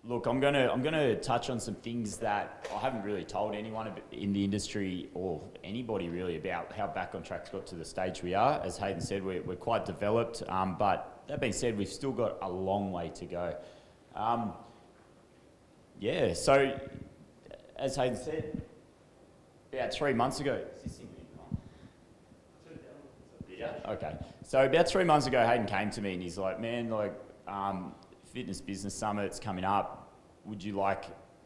Look, I'm gonna touch on some things that I haven't really told anyone in the industry or anybody really about how Back on Track's got to the stage we are. As Hayden said, we're quite developed, but that being said, we've still got a long way to go. Yeah, so as Hayden said, about 3 months ago. Is this thing on? Yeah. Okay. So about 3 months ago, Hayden came to me and he's like, "Man, like, Fitness Business Summit's coming up. Would you like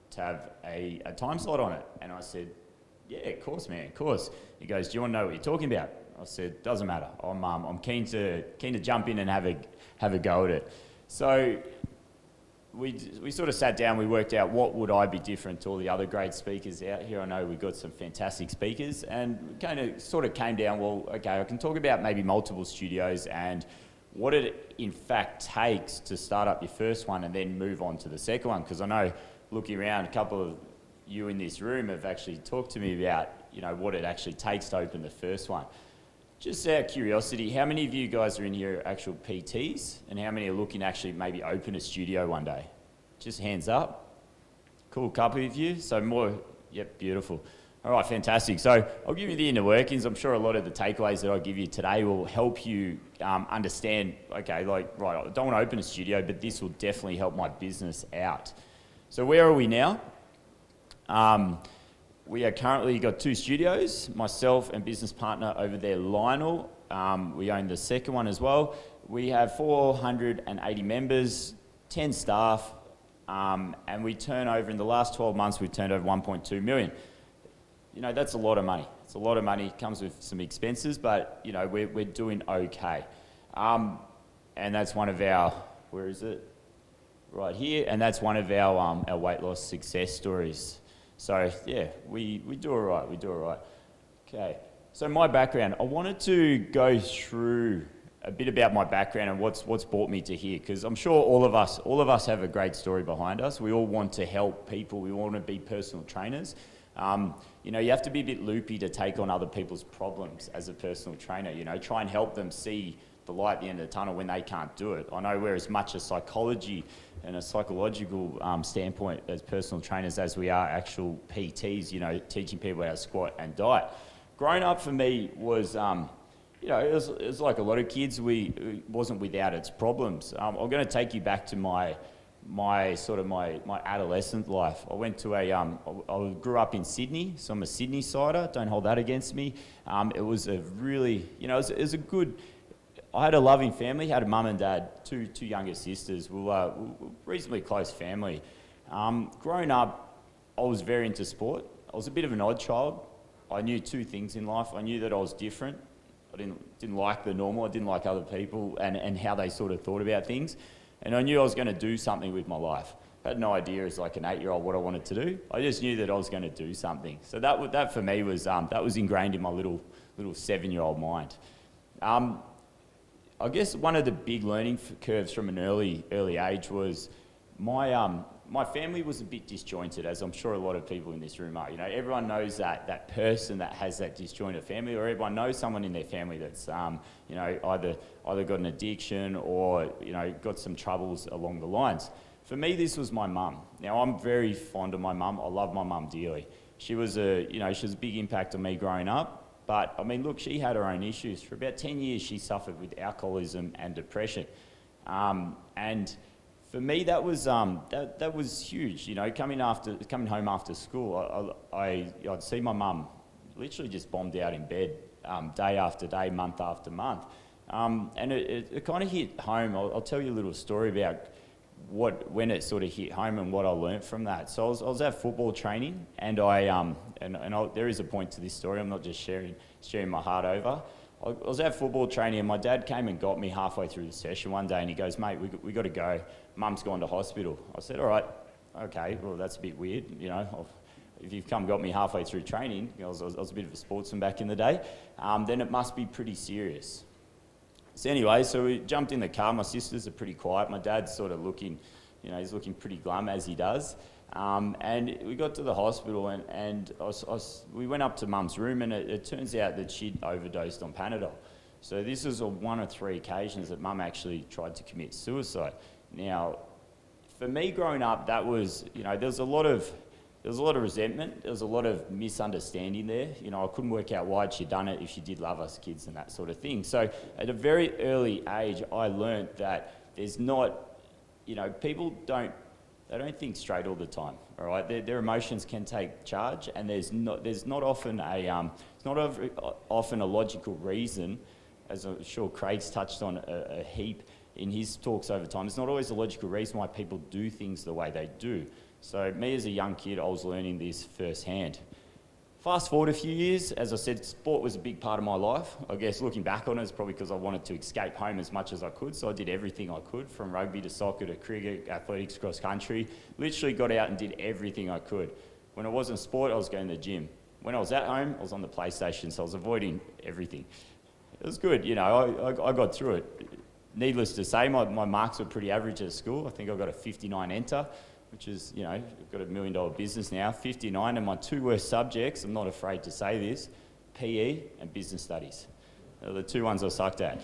to have a time slot on it?" And I said, "Yeah, of course, man, of course." He goes, "Do you want to know what you're talking about?" I said, "Doesn't matter. I'm keen to jump in and have a go at it." So we sort of sat down, we worked out what would I be different to all the other great speakers out here. I know we've got some fantastic speakers, and kind of sort of came down, well, okay, I can talk about maybe multiple studios and what it in fact takes to start up your first one and then move on to the second one. Because I know, looking around, a couple of you in this room have actually talked to me about, you know, what it actually takes to open the first one. Just out of curiosity, how many of you guys are in here actual PTs, and how many are looking to actually maybe open a studio one day? Just hands up. Cool, couple of you. So more, yep, beautiful. All right, fantastic. So I'll give you the inner workings. I'm sure a lot of the takeaways that I give you today will help you understand, okay, like, right, I don't want to open a studio, but this will definitely help my business out. So where are we now? We are currently got 2 studios, myself and business partner over there, Lionel. We own the second one as well. We have 480 members, 10 staff, and we turn over, in the last 12 months, we've turned over 1.2 million. You know, that's a lot of money. It's a lot of money. It comes with some expenses, but, you know, we're doing okay. And that's one of our, where is it? Right here. And that's one of our weight loss success stories. So, yeah, we do all right. We do all right. Okay. So my background, I wanted to go through a bit about my background and what's brought me to here, because I'm sure all of us have a great story behind us. We all want to help people. We want to be personal trainers. You know, you have to be a bit loopy to take on other people's problems as a personal trainer. You know, try and help them see the light at the end of the tunnel when they can't do it. I know we're as much a psychology and a psychological standpoint as personal trainers as we are actual PTs, you know, teaching people how to squat and diet. Growing up for me was, you know, it was like a lot of kids, it wasn't without its problems. I'm going to take you back to my adolescent life. I went to I grew up in Sydney, so I'm a Sydney sider. Don't hold that against me. It was a really, you know, it was a good. I had a loving family. Had a mum and dad, two younger sisters. We were reasonably close family. Growing up, I was very into sport. I was a bit of an odd child. I knew 2 things in life. I knew that I was different. I didn't like the normal. I didn't like other people and how they sort of thought about things. And I knew I was going to do something with my life. I had no idea as like an 8-year-old what I wanted to do. I just knew that I was going to do something. So that for me was that was ingrained in my little 7-year-old mind. I guess one of the big learning curves from an early age was my family was a bit disjointed, as I'm sure a lot of people in this room are. You know, everyone knows that person that has that disjointed family, or everyone knows someone in their family that's you know, either got an addiction or, you know, got some troubles along the lines. For me, this was my mum. Now, I'm very fond of my mum. I love my mum dearly. She was a big impact on me growing up. But I mean, look, she had her own issues. For about 10 years, she suffered with alcoholism and depression. And for me, that was huge. You know, coming home after school, I'd see my mum literally just bombed out in bed, day after day, month after month. And it kind of hit home. I'll tell you a little story about when it sort of hit home and what I learnt from that. So I was at football training, and there is a point to this story. I'm not just sharing my heart over. I was at football training, and my dad came and got me halfway through the session one day, and he goes, "Mate, we got to go. Mum's gone to hospital." I said, "All right, okay. Well, that's a bit weird, you know. If you've got me halfway through training, I was a bit of a sportsman back in the day, then it must be pretty serious." So anyway, so we jumped in the car. My sisters are pretty quiet. My dad's sort of looking, you know, he's looking pretty glum as he does. And we got to the hospital, and we went up to Mum's room, and it turns out that she'd overdosed on Panadol. So this is one of 3 occasions that Mum actually tried to commit suicide. Now, For me growing up, that was, there was a lot of resentment. There was a lot of misunderstanding there. I couldn't work out why she'd done it if she did love us kids and that sort of thing. So at a very early age, I learnt that there's not, people don't think straight all the time. All right, their emotions can take charge, and there's not often a logical reason, as I'm sure Craig's touched on a heap in his talks over time. It's not always a logical reason why people do things the way they do. So me as a young kid, I was learning this firsthand. Fast forward a few years, as I said, sport was a big part of my life. I guess looking back on it, it's probably because I wanted to escape home as much as I could, so I did everything I could, from rugby to soccer to cricket, athletics, cross country. Literally got out and did everything I could. When I wasn't sport, I was going to the gym. When I was at home, I was on the PlayStation, so I was avoiding everything. It was good, I got through it. Needless to say, my marks were pretty average at school. I think I got a 59 enter, which is, I've got $1 million business now, 59, and my two worst subjects, I'm not afraid to say this, PE and business studies. They're the two ones I sucked at.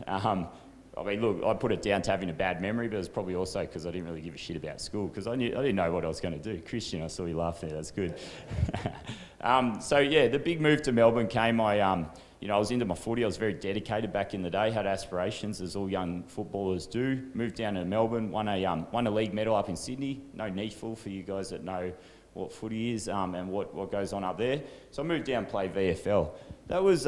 Look, I put it down to having a bad memory, but it was probably also because I didn't really give a shit about school, because I didn't know what I was going to do. Christian, I saw you laugh there, that's good. The big move to Melbourne came, I was into my footy. I was very dedicated back in the day, had aspirations, as all young footballers do. Moved down to Melbourne, won a league medal up in Sydney. No needful for you guys that know what footy is and what goes on up there. So I moved down and played VFL. That was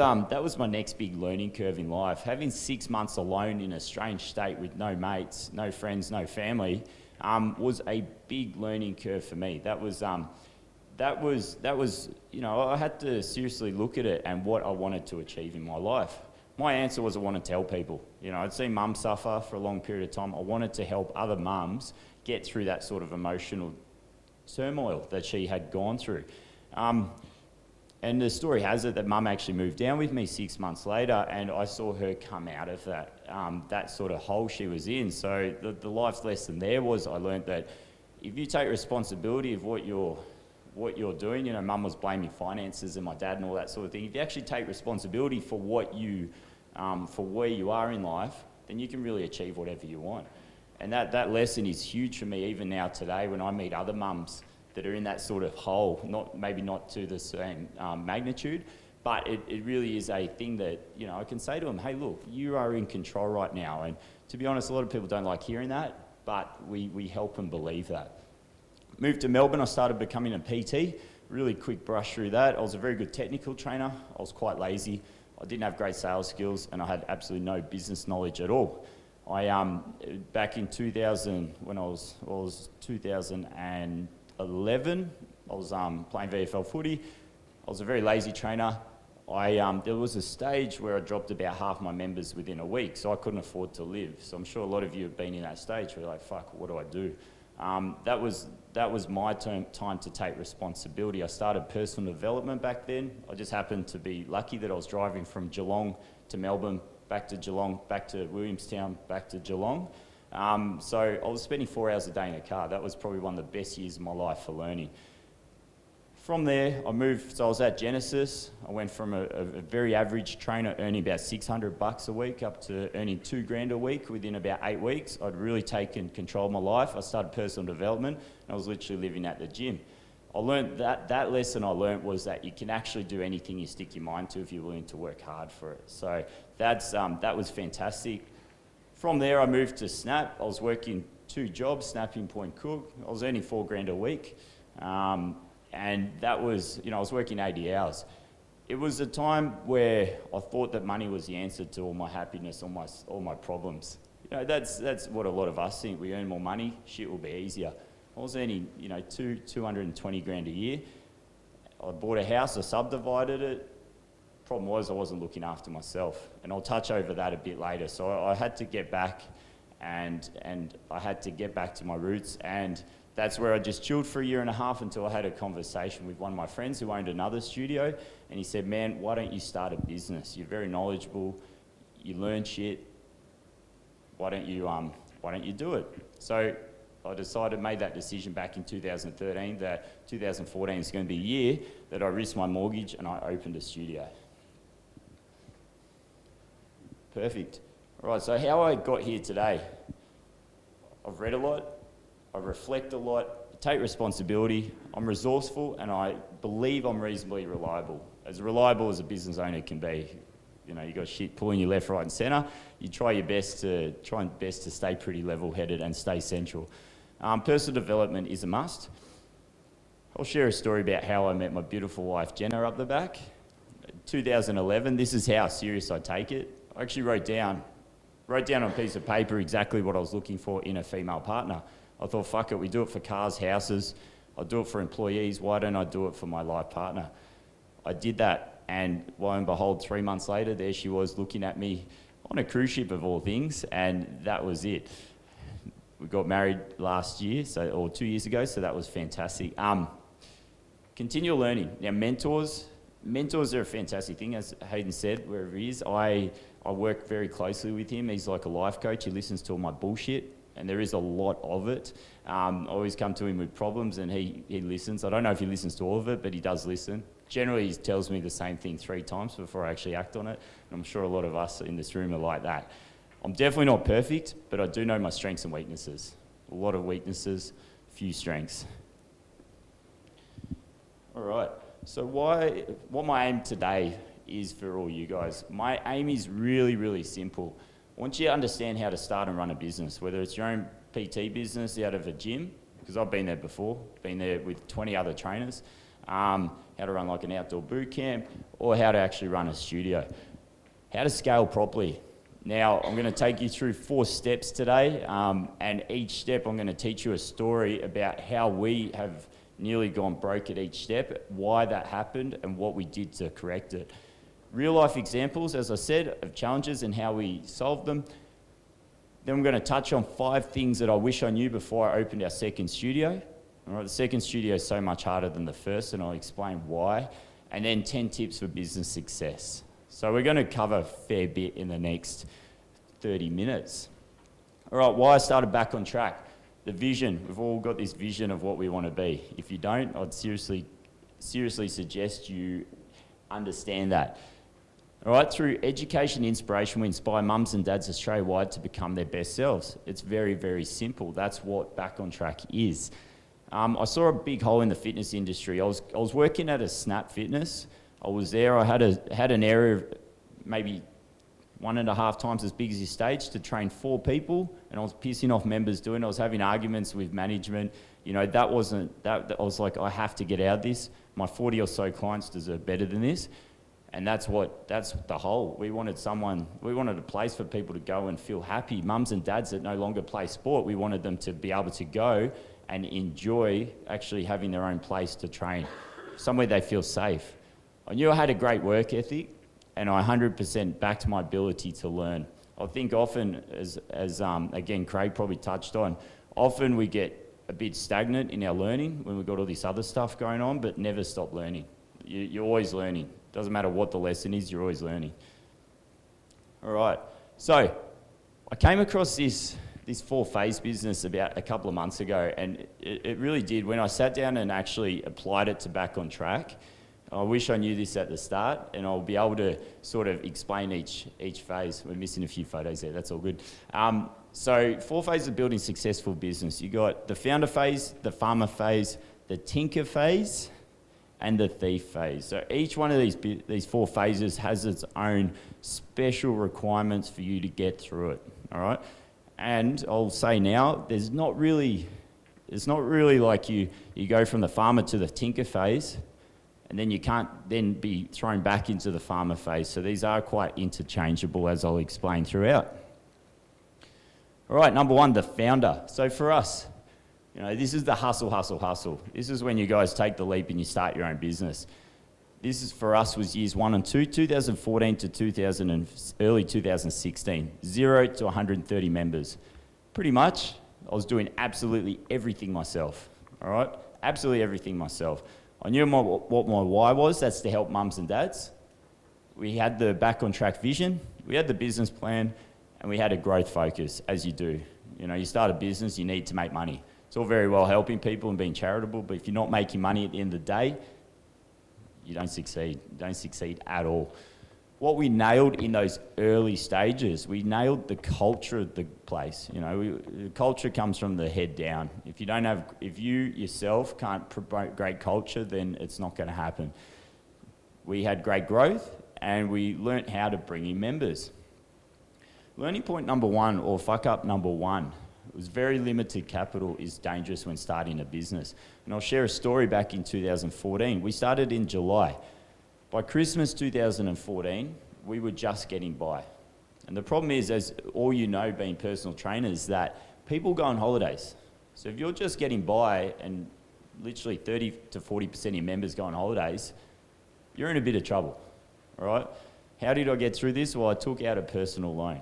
my next big learning curve in life. Having 6 months alone in a strange state with no mates, no friends, no family, was a big learning curve for me. That was, I had to seriously look at it and what I wanted to achieve in my life. My answer was I wanted to help people. I'd seen mum suffer for a long period of time. I wanted to help other mums get through that sort of emotional turmoil that she had gone through. And the story has it that mum actually moved down with me 6 months later, and I saw her come out of that sort of hole she was in. So the life lesson there was I learned that if you take responsibility of what you're doing, mum was blaming finances and my dad and all that sort of thing. If you actually take responsibility for for where you are in life, then you can really achieve whatever you want. And that lesson is huge for me even now today when I meet other mums that are in that sort of hole, maybe not to the same magnitude, but it really is a thing that, I can say to them, hey, look, you are in control right now. And to be honest, a lot of people don't like hearing that, but we help them believe that. Moved to Melbourne, I started becoming a PT, really quick brush through that. I was a very good technical trainer. I was quite lazy. I didn't have great sales skills, and I had absolutely no business knowledge at all. Back in 2000, when I was 2011, I was playing VFL footy. I was a very lazy trainer. There was a stage where I dropped about half my members within a week, so I couldn't afford to live. So I'm sure a lot of you have been in that stage where you're like, fuck, what do I do? That was my time to take responsibility. I started personal development back then. I just happened to be lucky that I was driving from Geelong to Melbourne, back to Geelong, back to Williamstown, back to Geelong. So I was spending 4 hours a day in a car. That was probably one of the best years of my life for learning. From there, I moved, so I was at Genesis. I went from a very average trainer earning about $600 a week up to earning $2,000 a week within about 8 weeks. I'd really taken control of my life. I started personal development, and I was literally living at the gym. I learned that lesson I learned was that you can actually do anything you stick your mind to if you're willing to work hard for it. So that was fantastic. From there, I moved to Snap. I was working 2 jobs, snapping point cook. I was earning $4,000 a week. And that was, I was working 80 hours. It was a time where I thought that money was the answer to all my happiness, all my problems. That's what a lot of us think. We earn more money, shit will be easier. I was earning, $220,000 a year. I bought a house, I subdivided it. Problem was I wasn't looking after myself. And I'll touch over that a bit later. So I had to get back and I had to get back to my roots, and that's where I just chilled for 1.5 years until I had a conversation with one of my friends who owned another studio, and he said, man, why don't you start a business? You're very knowledgeable, you learn shit, why don't you do it? So I made that decision back in 2013 that 2014 is going to be a year that I risked my mortgage and I opened a studio. Perfect. All right, so how I got here today, I've read a lot, I reflect a lot, I take responsibility, I'm resourceful, and I believe I'm reasonably reliable as a business owner can be. You know, you got shit pulling you left, right, and centre. You try your best to stay pretty level-headed and stay central. Personal development is a must. I'll share a story about how I met my beautiful wife Jenna up the back. 2011. This is how serious I take it. I actually wrote down on a piece of paper exactly what I was looking for in a female partner. I thought, fuck it, we do it for cars, houses. I'll do it for employees. Why don't I do it for my life partner? I did that, and lo and behold, 3 months later, there she was looking at me on a cruise ship of all things, and that was it. We got married last year, or 2 years ago, so that was fantastic. Continual learning. Now, mentors are a fantastic thing, as Hayden said, wherever he is. I work very closely with him. He's like a life coach. He listens to all my bullshit, and there is a lot of it. I always come to him with problems, and he listens. I don't know if he listens to all of it, but he does listen. Generally, he tells me the same thing 3 times before I actually act on it, and I'm sure a lot of us in this room are like that. I'm definitely not perfect, but I do know my strengths and weaknesses. A lot of weaknesses, few strengths. All right, so what my aim today is for all you guys. My aim is really, really simple. I want you to understand how to start and run a business, whether it's your own PT business out of a gym, because I've been there before, been there with 20 other trainers, how to run like an outdoor boot camp, or how to actually run a studio. How to scale properly. Now, I'm going to take you through 4 steps today, and each step I'm going to teach you a story about how we have nearly gone broke at each step, why that happened, and what we did to correct it. Real life examples, as I said, of challenges and how we solved them. Then I'm going to touch on 5 things that I wish I knew before I opened our second studio. All right, the second studio is so much harder than the first, and I'll explain why. And then 10 tips for business success. So we're going to cover a fair bit in the next 30 minutes. All right, why I started back on track. The vision. We've all got this vision of what we want to be. If you don't, I'd seriously suggest you understand that. All right, through education and inspiration, we inspire mums and dads Australia-wide to become their best selves. It's very, very simple. That's what Back on Track is. I saw a big hole in the fitness industry. I was working at a Snap Fitness. I was there. I had an area of maybe 1.5 times as big as this stage to train 4 people, and I was pissing off members doing it. I was having arguments with management. You know, I was like, I have to get out of this. My 40 or so clients deserve better than this. And that's the whole. We wanted a place for people to go and feel happy. Mums and dads that no longer play sport, we wanted them to be able to go and enjoy actually having their own place to train, somewhere they feel safe. I knew I had a great work ethic, and I 100% backed my ability to learn. I think often, as again Craig probably touched on, often we get a bit stagnant in our learning when we've got all this other stuff going on, but never stop learning. You're always learning. Doesn't matter what the lesson is, you're always learning. All right, so I came across this 4-phase business about a couple of months ago, and it really did. When I sat down and actually applied it to Back on Track, I wish I knew this at the start, and I'll be able to sort of explain each phase. We're missing a few photos there, that's all good. So 4 phases of building successful business. You got the founder phase, the farmer phase, the tinker phase, and the thief phase. So each one of these 4 phases has its own special requirements for you to get through it, all right? And I'll say now, it's not really like you go from the farmer to the tinker phase, and then you can't then be thrown back into the farmer phase. So these are quite interchangeable, as I'll explain throughout. All right, number 1, the founder. So for us, you know, this is the hustle. This is when you guys take the leap and you start your own business. This is for us was years 1 and 2, 2014 to early 2016, 0 to 130 members. Pretty much, I was doing absolutely everything myself, all right? Absolutely everything myself. I knew what my why was. That's to help mums and dads. We had the Back on Track vision. We had the business plan, and we had a growth focus, as you do. You know, you start a business, you need to make money. It's all very well helping people and being charitable, but if you're not making money at the end of the day, you don't succeed. You don't succeed at all. what we nailed in those early stages, we nailed the culture of the place. You know, the culture comes from the head down. If you yourself can't promote great culture, then it's not going to happen. We had great growth, and we learnt how to bring in members. Learning point number one, or fuck up number one, was very limited capital is dangerous when starting a business. And I'll share a story back in 2014. We started in July. By Christmas 2014, we were just getting by. And the problem is, as all you know being personal trainers, that people go on holidays. So if you're just getting by and literally 30 to 40% of your members go on holidays, you're in a bit of trouble, all right? How did I get through this? Well, I took out a personal loan.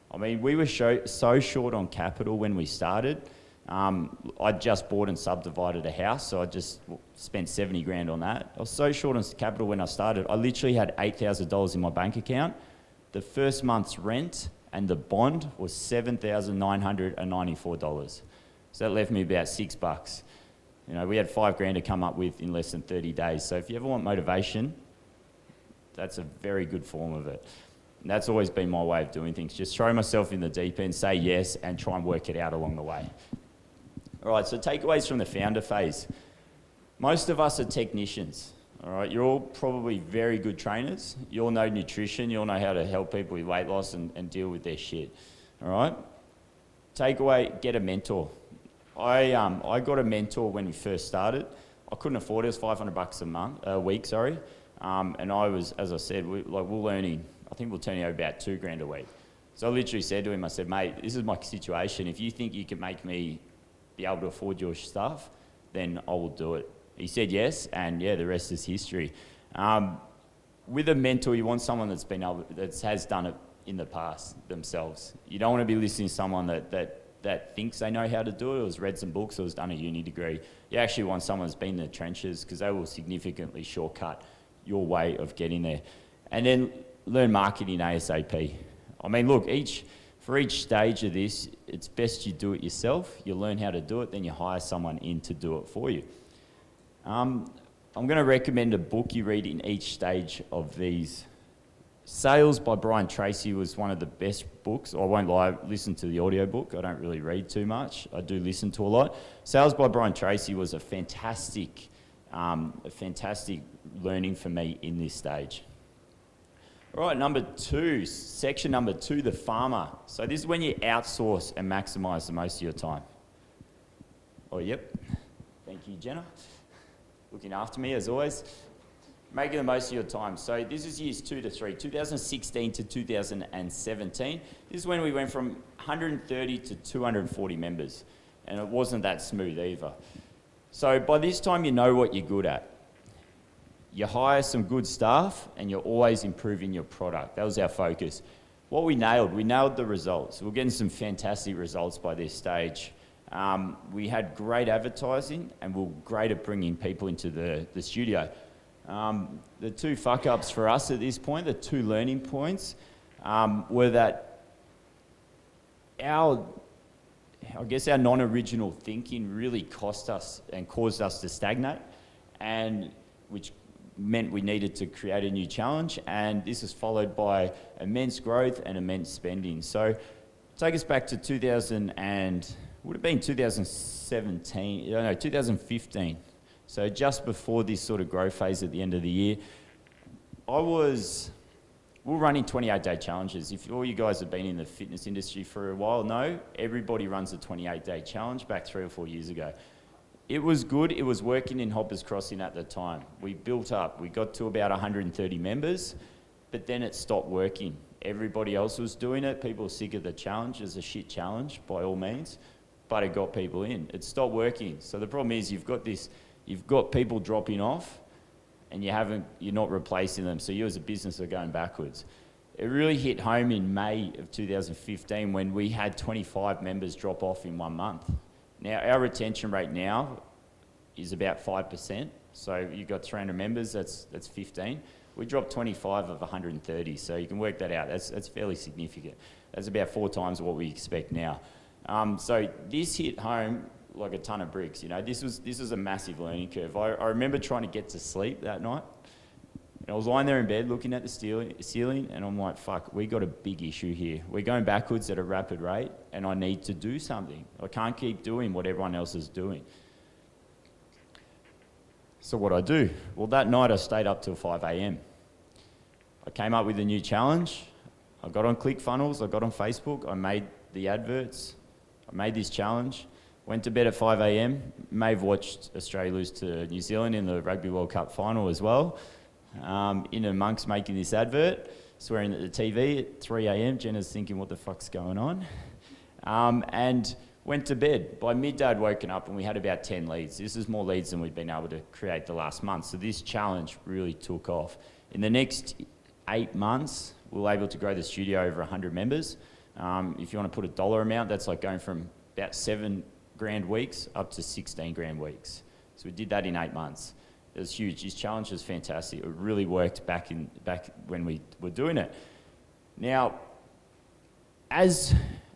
I mean, we were so short on capital when we started. I just bought and subdivided a house, so I just spent 70 grand on that. I was so short on capital when I started. I literally had $8,000 in my bank account. The first month's rent and the bond was $7,994. So that left me about $6. You know, we had 5 grand to come up with in less than 30 days. So if you ever want motivation, that's a very good form of it. And that's always been my way of doing things. Just throw myself in the deep end, say yes, and try and work it out along the way. All right, so takeaways from the founder phase. Most of us are technicians, all right? You're all probably very good trainers. You all know nutrition. You all know how to help people with weight loss and deal with their shit, all right? Takeaway, get a mentor. I got a mentor when we first started. I couldn't afford it. It was $500 a week, sorry. And I was, as I said, we're learning, I think we're turning over about 2 grand a week. So I literally said to him, I said, mate, this is my situation. If you think you can make me be able to afford your stuff, then I will do it. He said yes, and yeah, the rest is history. With a mentor, you want someone that has done it in the past themselves. You don't want to be listening to someone that thinks they know how to do it, or has read some books, or has done a uni degree. You actually want someone that's been in the trenches, because they will significantly shortcut your way of getting there. And then learn marketing ASAP. I mean, look, for each stage of this, it's best you do it yourself. You learn how to do it, then you hire someone in to do it for you. I'm going to recommend a book you read in each stage of these. Sales by Brian Tracy was one of the best books. I won't lie, listen to the audiobook. I don't really read too much. I do listen to a lot. Sales by Brian Tracy was a fantastic learning for me in this stage. All right, section number two, the farmer. So this is when you outsource and maximise the most of your time. Oh, yep. Thank you, Jenna. Looking after me, as always. Making the most of your time. So this is years 2 to 3, 2016 to 2017. This is when we went from 130 to 240 members. And it wasn't that smooth either. So by this time, you know what you're good at. You hire some good staff, and you're always improving your product. That was our focus. What we nailed the results. We're getting some fantastic results by this stage. We had great advertising, and we're great at bringing people into the studio. The 2 fuck-ups for us at this point, the 2 learning points, were that our non-original thinking really cost us and caused us to stagnate, and which meant we needed to create a new challenge, and this is followed by immense growth and immense spending. So take us back to 2015. So just before this sort of growth phase at the end of the year, we were running 28-day challenges. If all you guys have been in the fitness industry for a while, know everybody runs a 28-day challenge back 3 or 4 years ago. It was good. It was working in Hoppers Crossing at the time. We built up. We got to about 130 members, but then it stopped working. Everybody else was doing it. People were sick of the challenge. It's a shit challenge by all means, but it got people in. It stopped working. So the problem is you've got people dropping off, and you're not replacing them. So you as a business are going backwards. It really hit home in May of 2015 when we had 25 members drop off in 1 month. Now, our retention rate now is about 5%. So you've got 300 members, that's 15. We dropped 25 of 130, so you can work that out. That's fairly significant. That's about 4 times what we expect now. So this hit home like a ton of bricks. You know, this was a massive learning curve. I remember trying to get to sleep that night. And I was lying there in bed looking at the ceiling, and I'm like, fuck, we got a big issue here. We're going backwards at a rapid rate, and I need to do something. I can't keep doing what everyone else is doing. So what I do? Well, that night I stayed up till 5 a.m. I came up with a new challenge. I got on ClickFunnels, I got on Facebook, I made the adverts, I made this challenge, went to bed at 5 a.m. May have watched Australia lose to New Zealand in the Rugby World Cup final as well. In amongst making this advert, swearing at the TV at 3 a.m. Jenna's thinking, what the fuck's going on? And went to bed. By midday I'd woken up and we had about 10 leads. This is more leads than we'd been able to create the last month. So this challenge really took off. In the next 8 months, we were able to grow the studio over 100 members. If you want to put a dollar amount, that's like going from about 7 grand weeks up to 16 grand weeks. So we did that in 8 months. It was huge. This challenge was fantastic. It really worked back when we were doing it. Now, as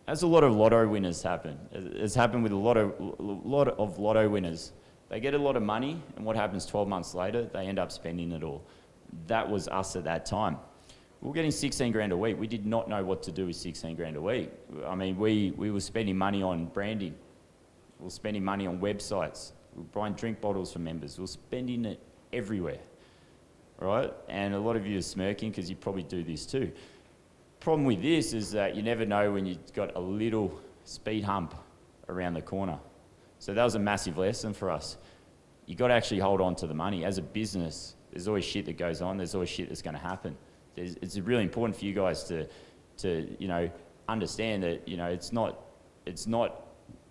a lot of lotto winners happen, it's happened with a lot of lotto winners. They get a lot of money, and what happens 12 months later? They end up spending it all. That was us at that time. We were getting 16 grand a week. We did not know what to do with 16 grand a week. I mean, we were spending money on branding. We were spending money on websites. We were buying drink bottles for members. We were spending it everywhere, right? And a lot of you are smirking because you probably do this too. Problem with this is that you never know when you've got a little speed hump around the corner. So that was a massive lesson for us. You've got to actually hold on to the money. As a business, there's always shit that goes on. There's always shit that's going to happen. It's really important for you guys to understand that, it's not,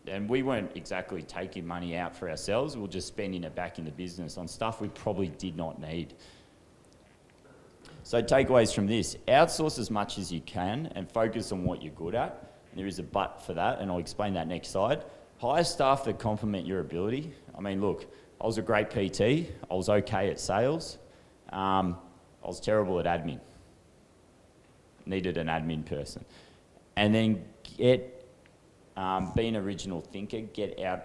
and we weren't exactly taking money out for ourselves. We were just spending it back in the business on stuff we probably did not need. So takeaways from this: outsource as much as you can and focus on what you're good at. And there is a but for that, and I'll explain that next slide. Hire staff that complement your ability. I mean, look, I was a great PT. I was okay at sales. I was terrible at admin. Needed an admin person. And then be an original thinker, get out,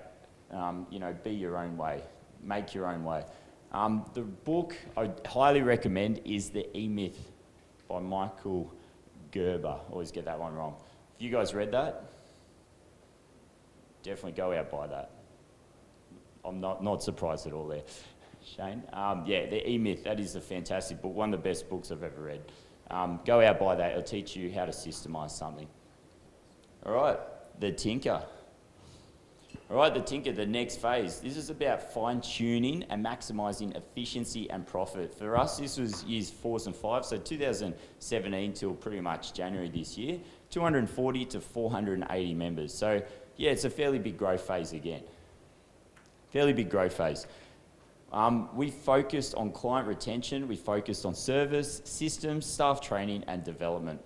be your own way, make your own way. The book I highly recommend is The E-Myth by Michael Gerber. Always get that one wrong. If you guys read that, definitely go out buy that. I'm not surprised at all there, Shane. The E-Myth, that is a fantastic book, one of the best books I've ever read. Go out buy that, it'll teach you how to systemize something. All right, the Tinker. All right, the Tinker, the next phase. This is about fine-tuning and maximising efficiency and profit. For us, this was years 4s and 5s, so 2017 till pretty much January this year, 240 to 480 members. So, yeah, it's a fairly big growth phase again. Fairly big growth phase. We focused on client retention, we focused on service, systems, staff training, and development.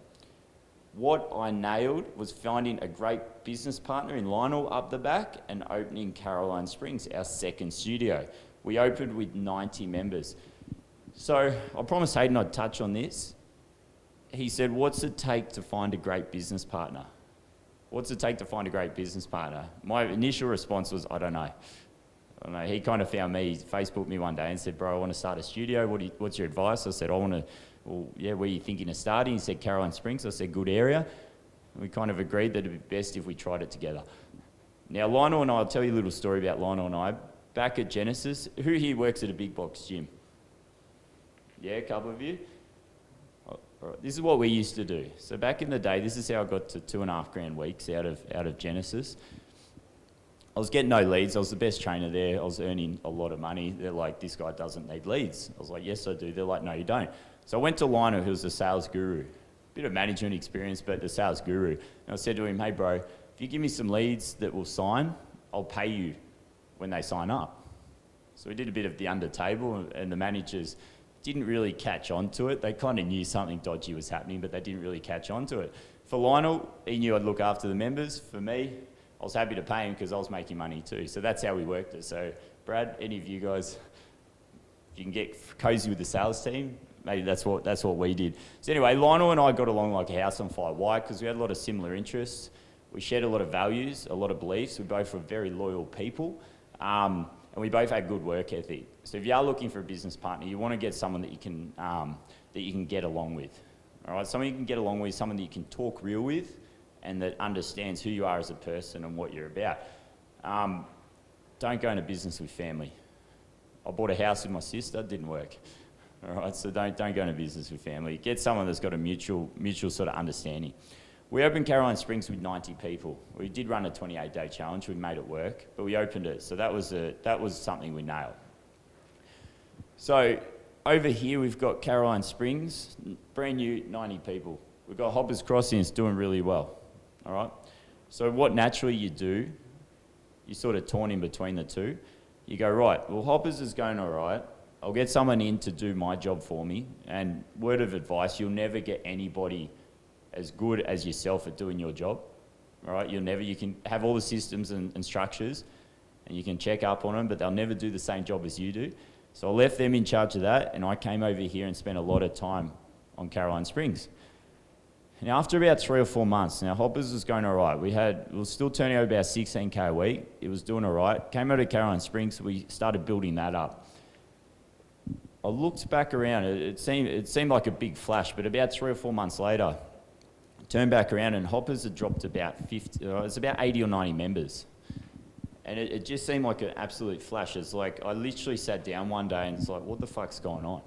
What I nailed was finding a great business partner in Lionel up the back and opening Caroline Springs, our second studio. We opened with 90 members. So I promised Hayden I'd touch on this. He said, what's it take to find a great business partner? What's it take to find a great business partner? My initial response was, I don't know. He kind of found me, he Facebooked me one day and said, bro, I want to start a studio. What's your advice? I said, where are you thinking of starting? He said, Caroline Springs. I said, good area. We kind of agreed that it'd be best if we tried it together. Now, Lionel and I, I'll tell you a little story about Lionel and I. Back at Genesis, who here works at a big box gym? Yeah, a couple of you? All right. This is what we used to do. So back in the day, this is how I got to 2.5 grand weeks out of Genesis. I was getting no leads. I was the best trainer there. I was earning a lot of money. They're like, this guy doesn't need leads. I was like, yes, I do. They're like, no, you don't. So I went to Lionel, who was the sales guru. Bit of management experience, but the sales guru. And I said to him, hey, bro, if you give me some leads that will sign, I'll pay you when they sign up. So we did a bit of the under table, and the managers didn't really catch on to it. They kind of knew something dodgy was happening, but they didn't really catch on to it. For Lionel, he knew I'd look after the members. For me, I was happy to pay him because I was making money too. So that's how we worked it. So Brad, any of you guys, if you can get cozy with the sales team, maybe that's what we did. So anyway, Lionel and I got along like a house on fire. Why? Because we had a lot of similar interests. We shared a lot of values, a lot of beliefs. We both were very loyal people. And and we both had good work ethic. So if you are looking for a business partner, you want to get someone that you can get along with. All right, someone you can get along with, someone that you can talk real with, and that understands who you are as a person and what you're about. Don't go into business with family. I bought a house with my sister, didn't work. All right, so don't go into business with family. Get someone that's got a mutual sort of understanding. We opened Caroline Springs with 90 people. We did run a 28-day challenge. We made it work, but we opened it. So that was something we nailed. So over here we've got Caroline Springs, brand new, 90 people. We've got Hoppers Crossing, it's doing really well. All right. So what naturally you do, you sort of torn in between the two. You go, right, well, Hoppers is going all right. I'll get someone in to do my job for me. And word of advice, you'll never get anybody as good as yourself at doing your job. All right, you can have all the systems and structures and you can check up on them, but they'll never do the same job as you do. So I left them in charge of that, and I came over here and spent a lot of time on Caroline Springs. Now, after about 3 or 4 months, now Hoppers was going all right. We were still turning over about 16K a week. It was doing all right. Came over to Caroline Springs, so we started building that up. I looked back around. It seemed like a big flash, but about 3 or 4 months later, I turned back around and Hoppers had dropped about 50. It was about 80 or 90 members. And it just seemed like an absolute flash. It's like I literally sat down one day and it's like, what the fuck's going on?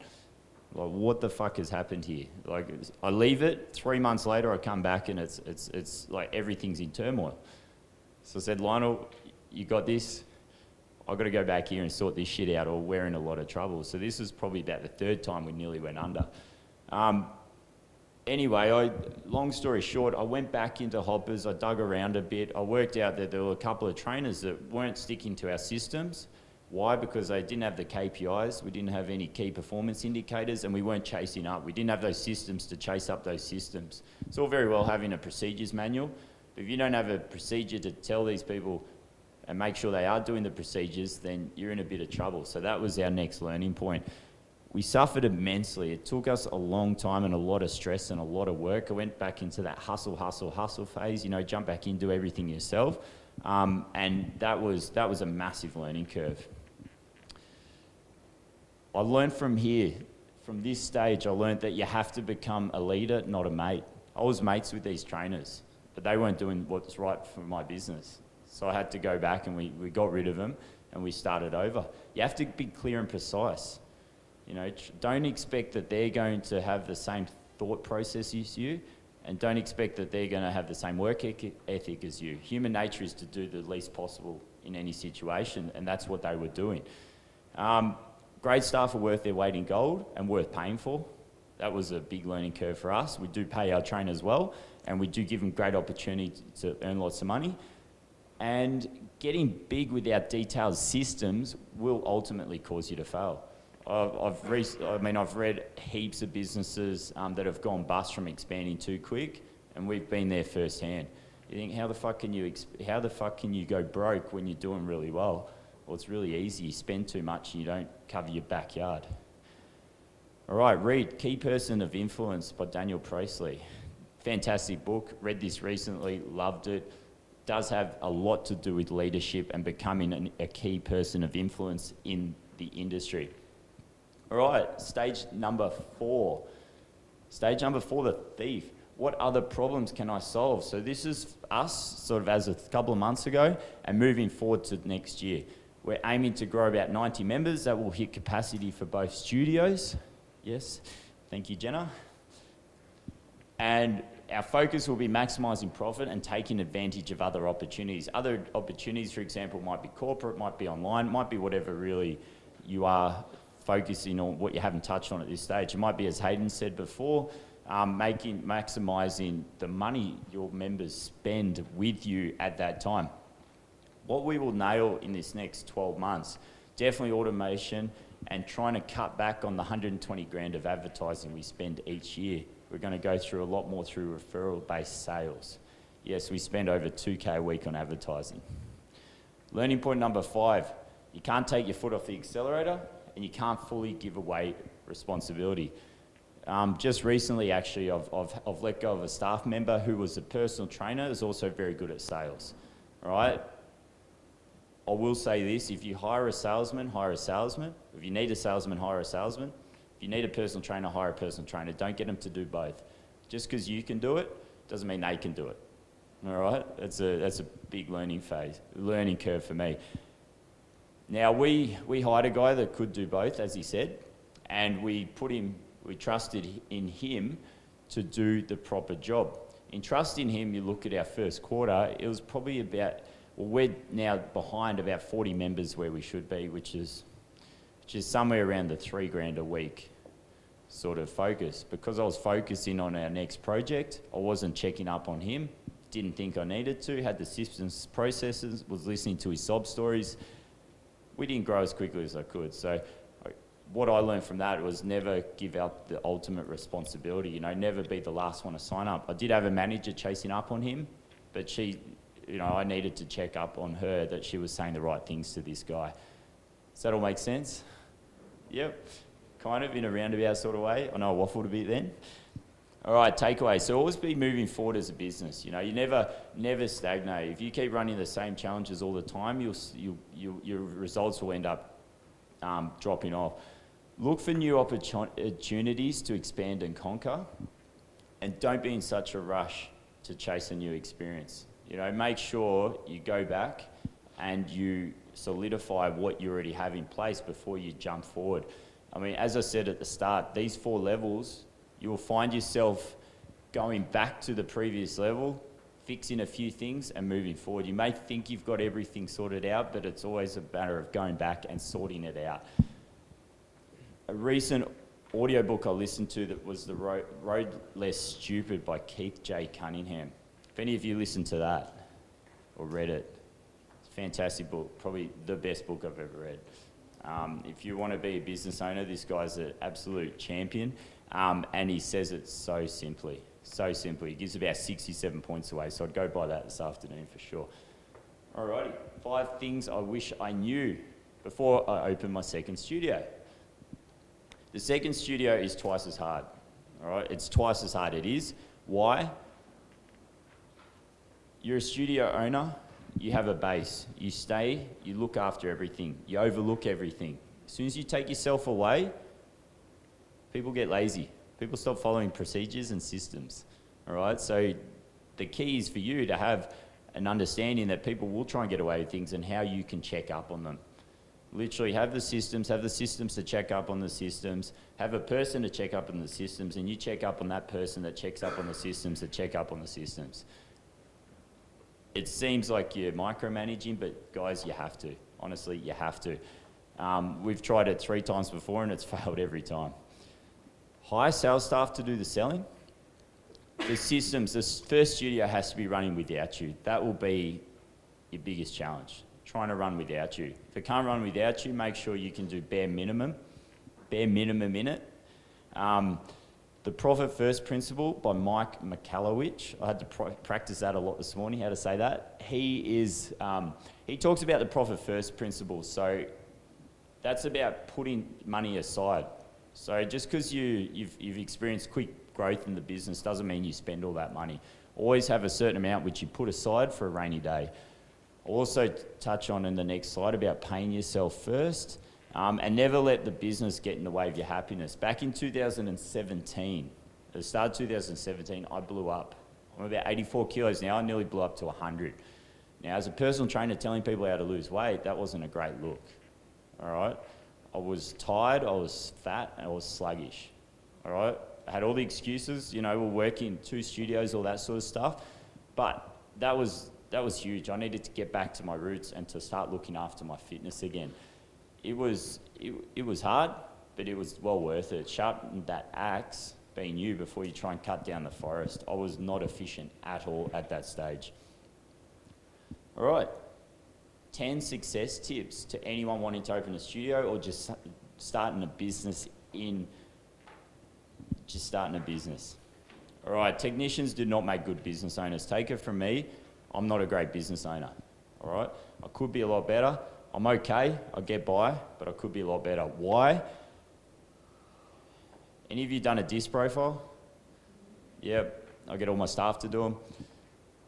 Like, what the fuck has happened here? Like, I leave it. 3 months later, I come back and it's like everything's in turmoil. So I said, Lionel, you got this. I've got to go back here and sort this shit out, or we're in a lot of trouble. So this is probably about the 3rd time we nearly went under. Anyway, long story short, I went back into Hoppers, I dug around a bit, I worked out that there were a couple of trainers that weren't sticking to our systems. Why? Because they didn't have the KPIs, we didn't have any key performance indicators, and we weren't chasing up. We didn't have those systems to chase up those systems. It's all very well having a procedures manual, but if you don't have a procedure to tell these people and make sure they are doing the procedures, then you're in a bit of trouble. So that was our next learning point. We suffered immensely. It took us a long time and a lot of stress and a lot of work. I went back into that hustle phase, jump back in, do everything yourself. And that was a massive learning curve. I learned from here, from this stage, I learned that you have to become a leader, not a mate. I was mates with these trainers, but they weren't doing what's right for my business. So I had to go back and we got rid of them and we started over. You have to be clear and precise. Don't expect that they're going to have the same thought process as you, and don't expect that they're going to have the same work ethic as you. Human nature is to do the least possible in any situation, and that's what they were doing. Great staff are worth their weight in gold and worth paying for. That was a big learning curve for us. We do pay our trainers well, and we do give them great opportunity to earn lots of money. And getting big without detailed systems will ultimately cause you to fail. I've read heaps of businesses that have gone bust from expanding too quick, and we've been there firsthand. You think, how the fuck can you go broke when you're doing really well? Well, it's really easy. You spend too much and you don't cover your backyard. All right, read Key Person of Influence by Daniel Priestley. Fantastic book. Read this recently, loved it. Does have a lot to do with leadership and becoming a key person of influence in the industry. All right, stage number 4. Stage number 4, the thief. What other problems can I solve? So this is us sort of as a couple of months ago and moving forward to next year. We're aiming to grow about 90 members. That will hit capacity for both studios. Yes, thank you, Jenna. And our focus will be maximising profit and taking advantage of other opportunities. Other opportunities, for example, might be corporate, might be online, might be whatever really you are focusing on, what you haven't touched on at this stage. It might be, as Hayden said before, maximising the money your members spend with you at that time. What we will nail in this next 12 months, definitely automation and trying to cut back on the 120 grand of advertising we spend each year. We're going to go through a lot more through referral-based sales. Yes, we spend over 2K a week on advertising. Learning point number 5, you can't take your foot off the accelerator and you can't fully give away responsibility. Just recently, actually, I've let go of a staff member who was a personal trainer, is also very good at sales, all right? I will say this, if you hire a salesman, hire a salesman. If you need a salesman, hire a salesman. If you need a personal trainer, hire a personal trainer. Don't get them to do both. Just because you can do it, doesn't mean they can do it. All right? That's a big learning curve for me. Now, we hired a guy that could do both, as he said, and we trusted in him to do the proper job. In trusting him, you look at our first quarter, it was probably about, well, we're now behind about 40 members where we should be, which is somewhere around the $3,000 a week sort of focus. Because I was focusing on our next project, I wasn't checking up on him, didn't think I needed to, had the systems, processes, was listening to his sob stories. We didn't grow as quickly as I could. So what I learned from that was never give up the ultimate responsibility, never be the last one to sign up. I did have a manager chasing up on him, but I needed to check up on her that she was saying the right things to this guy. Does that all make sense? Yep, kind of in a roundabout sort of way. I know I waffled a bit then. All right, takeaway. So always be moving forward as a business. You never stagnate. If you keep running the same challenges all the time, your results will end up dropping off. Look for new opportunities to expand and conquer, and don't be in such a rush to chase a new experience. Make sure you go back and you solidify what you already have in place before you jump forward. I mean, as I said at the start, these 4 levels, you will find yourself going back to the previous level, fixing a few things and moving forward. You may think you've got everything sorted out, but it's always a matter of going back and sorting it out. A recent audiobook I listened to that was The Road Less Stupid by Keith J. Cunningham. If any of you listened to that or read it, it's a fantastic book, probably the best book I've ever read. If you want to be a business owner, this guy's an absolute champion, and he says it so simply. So simply. He gives about 67 points away, so I'd go buy that this afternoon for sure. Alrighty, 5 things I wish I knew before I open my second studio. The second studio is twice as hard. All right, it's twice as hard. It is. Why? You're a studio owner, you have a base. You stay, you look after everything. You overlook everything. As soon as you take yourself away, people get lazy. People stop following procedures and systems. All right, so the key is for you to have an understanding that people will try and get away with things and how you can check up on them. Literally have the systems to check up on the systems, have a person to check up on the systems, and you check up on that person that checks up on the systems that check up on the systems. It seems like you're micromanaging, but guys, you have to. Honestly, you have to. We've tried it 3 times before and it's failed every time. Hire sales staff to do the selling. The systems, this first studio has to be running without you. That will be your biggest challenge. Trying to run without you. If it can't run without you, make sure you can do bare minimum in it. The Profit First Principle by Mike Michalowicz. I had to practice that a lot this morning, how to say that. He talks about the Profit First Principle. So that's about putting money aside. So just because you've experienced quick growth in the business doesn't mean you spend all that money. Always have a certain amount which you put aside for a rainy day. I'll also touch on in the next slide about paying yourself first, and never let the business get in the way of your happiness. Back in 2017, at the start of 2017, I blew up. I'm about 84 kilos now. I nearly blew up to 100. Now, as a personal trainer telling people how to lose weight, that wasn't a great look. All right? I was tired, I was fat, and I was sluggish. All right? I had all the excuses, we're working 2 studios, all that sort of stuff. But that was huge. I needed to get back to my roots and to start looking after my fitness again. It was hard, but it was well worth it. Sharpen that axe, being you, before you try and cut down the forest. I was not efficient at all at that stage. All right, 10 success tips to anyone wanting to open a studio or just starting a business. All right, technicians do not make good business owners. Take it from me, I'm not a great business owner, all right? I could be a lot better. I'm okay, I get by, but I could be a lot better. Why? Any of you done a disc profile? Yep, I get all my staff to do them.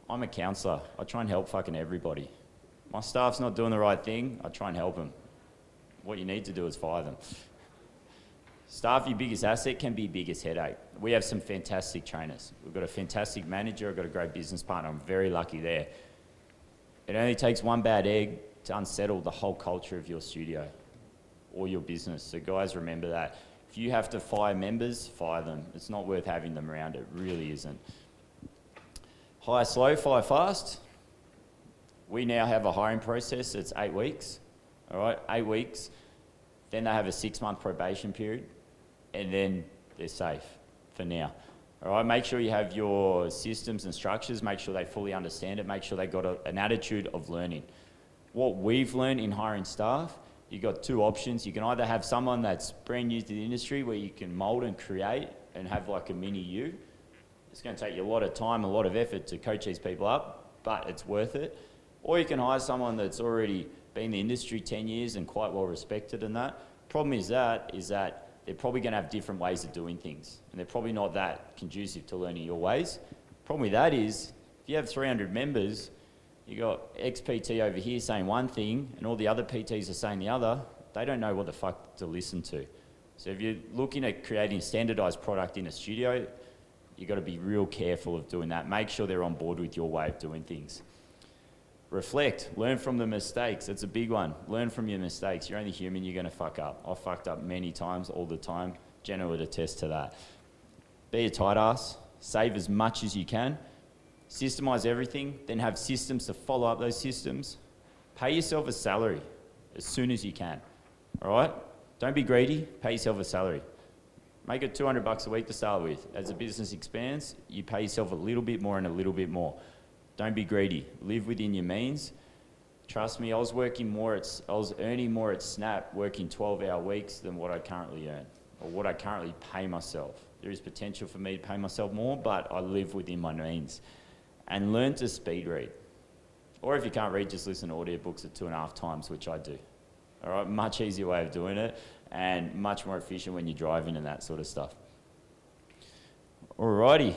I'm a counsellor. I try and help fucking everybody, My staff's not doing the right thing, I try and help them. What you need to do is fire them. Staff, your biggest asset, can be your biggest headache. We have some fantastic trainers. We've got a fantastic manager, I've got a great business partner. I'm very lucky there. It only takes one bad egg to unsettle the whole culture of your studio or your business. So guys, remember that. If you have to fire members, fire them. It's not worth having them around, it really isn't. Hire slow, fire fast. We now have a hiring process that's 8 weeks, all right, 8 weeks. Then they have a 6-month probation period, and then they're safe for now. All right, make sure you have your systems and structures, make sure they fully understand it, make sure they've got an attitude of learning. What we've learned in hiring staff, you've got 2 options. You can either have someone that's brand new to the industry where you can mold and create and have like a mini you. It's going to take you a lot of time, a lot of effort to coach these people up, but it's worth it. Or you can hire someone that's already been in the industry 10 years and quite well respected and that. Problem is that they're probably going to have different ways of doing things, and they're probably not that conducive to learning your ways. Problem with that is, if you have 300 members, you got ex-PT over here saying one thing and all the other PTs are saying the other, they don't know what the fuck to listen to. So if you're looking at creating a standardised product in a studio, you've got to be real careful of doing that. Make sure they're on board with your way of doing things. Reflect, learn from the mistakes. That's a big one. Learn from your mistakes. You're only human, you're going to fuck up. I've fucked up many times, all the time. Jenna would attest to that. Be a tight ass, save as much as you can, systemize everything, then have systems to follow up those systems. Pay yourself a salary as soon as you can, all right? Don't be greedy, pay yourself a salary. Make it $200 a week to start with. As the business expands, you pay yourself a little bit more and a little bit more. Don't be greedy. Live within your means. Trust me, I was earning more at Snap working 12-hour weeks than what I currently earn or what I currently pay myself. There is potential for me to pay myself more, but I live within my means. And learn to speed read. Or if you can't read, just listen to audiobooks at 2.5 times, which I do. All right, much easier way of doing it and much more efficient when you're driving and that sort of stuff. Alrighty,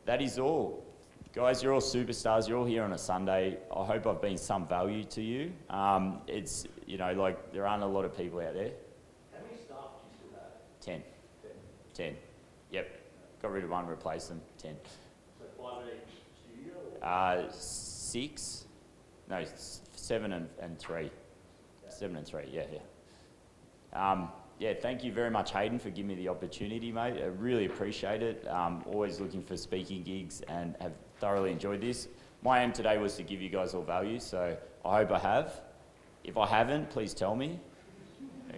that is all. Guys, you're all superstars. You're all here on a Sunday. I hope I've been some value to you. It's, you know, like there aren't a lot of people out there. How many staff do you still have? 10. 10. Yep. Got rid of one, replaced them. 10. So 5 at each studio? Or? 6. No, 7 and 3. Yeah. 7 and 3, yeah. Yeah, thank you very much, Hayden, for giving me the opportunity, mate. I really appreciate it. Always looking for speaking gigs and have thoroughly enjoyed this. My aim today was to give you guys all value, so I hope I have. If I haven't, please tell me.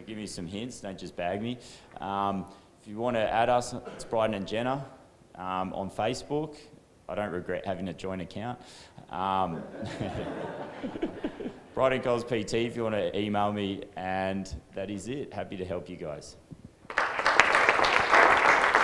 Give me some hints, don't just bag me. If you want to add us, it's Brydon and Jenna on Facebook. I don't regret having a joint account. Brydon Coles PT if you want to email me, and that is it. Happy to help you guys.